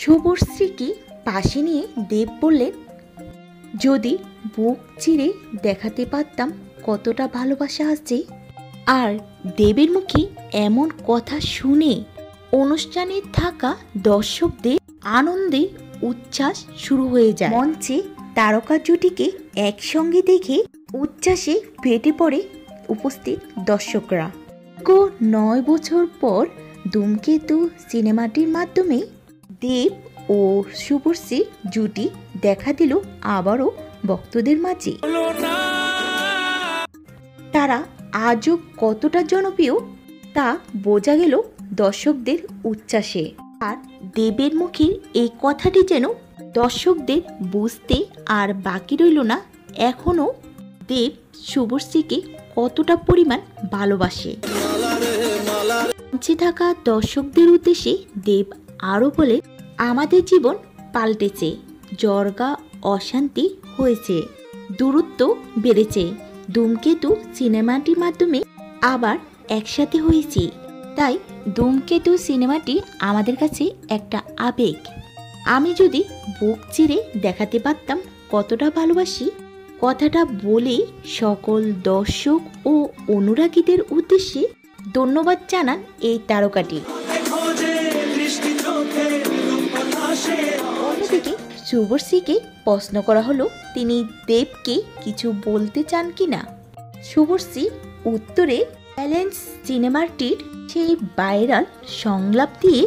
শুভশ্রীকে পাশে নিয়ে দেব বললেন, যদি বুক চিরে দেখাতে পারতাম কতটা ভালোবাসা আছে। আর দেবের মুখে এমন কথা শুনে অনুষ্ঠানে থাকা দর্শকদের আনন্দে উচ্ছ্বাস শুরু হয়ে যায়। মঞ্চে তারকা জুটিকে একসঙ্গে দেখে উচ্ছ্বাসে ফেটে পড়ে উপস্থিত দর্শকরা। 9 বছর পর ধূমকেতু সিনেমাটির মাধ্যমে দেব ও শুভশ্রীর জুটি দেখা দিল আবারও ভক্তদের মাঝে। তারা আজও কতটা জনপ্রিয় তা বোঝা গেল দর্শকদের উচ্ছ্বাসে। আর দেবের মুখের এই কথাটি যেন দর্শকদের বুঝতে আর বাকি রইল না এখনও দেব শুভশ্রীকে কতটা পরিমাণ ভালোবাসে। মঞ্চে থাকা দর্শকদের উদ্দেশ্যে দেব আরও বলে, আমাদের জীবন পাল্টেছে, জর্গা অশান্তি হয়েছে, দূরত্ব বেড়েছে, ধূমকেতু সিনেমাটির মাধ্যমে আবার একসাথে হয়েছি। তাই ধূমকেতু সিনেমাটি আমাদের কাছে একটা আবেগ। আমি যদি বুক চিরে দেখাতে পারতাম কতটা ভালোবাসি, কথাটা বলে সকল দর্শক ও অনুরাগীদের উদ্দেশ্যে ধন্যবাদ জানান এই তারকাটি। অন্যদিকে শুভশ্রীকে প্রশ্ন করা হলো তিনি দেবকে কিছু বলতে চান কিনা। শুভশ্রী উত্তরে ব্যালেন্স সিনেমাটির সেই ভাইরাল সংলাপ দিয়ে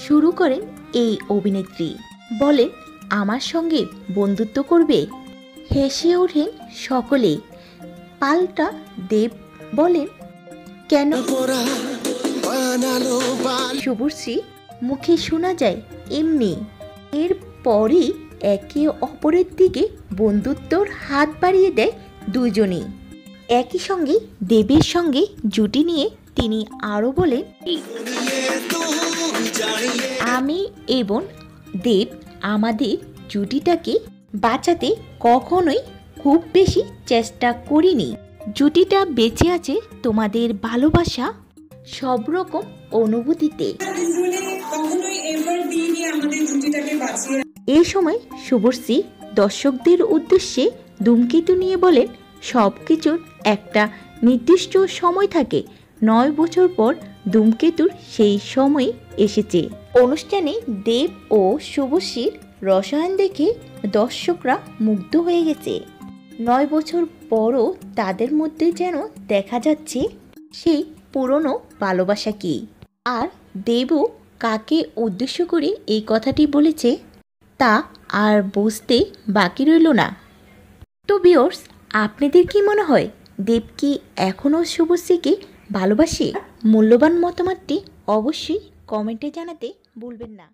শুরু করেন এই অভিনেত্রী। বলেন, আমার সঙ্গে বন্ধুত্ব করবে? হেসে ওঠেন সকলে। পাল্টা দেব বলেন, কেন? শুভশ্রী মুখে শোনা যায় এমনি। এরপরই একে অপরের দিকে বন্ধুত্বর হাত বাড়িয়ে দেয় দুজনেই। একই সঙ্গে দেবের সঙ্গে জুটি নিয়ে তিনি আরও বলেন, আমি এবং দেব আমাদের জুটিটাকে বাঁচাতে কখনোই খুব বেশি চেষ্টা করিনি। জুটিটা বেঁচে আছে তোমাদের ভালোবাসা সব রকম অনুভূতিতে। এই সময় শুভশ্রী দর্শকদের উদ্দেশ্যে ধূমকেতু নিয়ে বলেন, সব কিছুর একটা নির্দিষ্ট সময় থাকে। 9 বছর পর ধূমকেতুর সেই সময় এসেছে। অনুষ্ঠানে দেব ও শুভশ্রীর রসায়ন দেখে দর্শকরা মুগ্ধ হয়ে গেছে। 9 বছর পরও তাদের মধ্যে যেন দেখা যাচ্ছে সেই পুরনো ভালোবাসা কি। আর দেবও কাকে উদ্দেশ্য করে এই কথাটি বলেছে তা আর বুঝতে বাকি রইল না। তো ভিউয়ার্স, আপনাদের কি মনে হয় দেব কি এখনও শুভশ্রীকে ভালোবাসে? মূল্যবান মতামতটি অবশ্যই কমেন্টে জানাতে ভুলবেন না।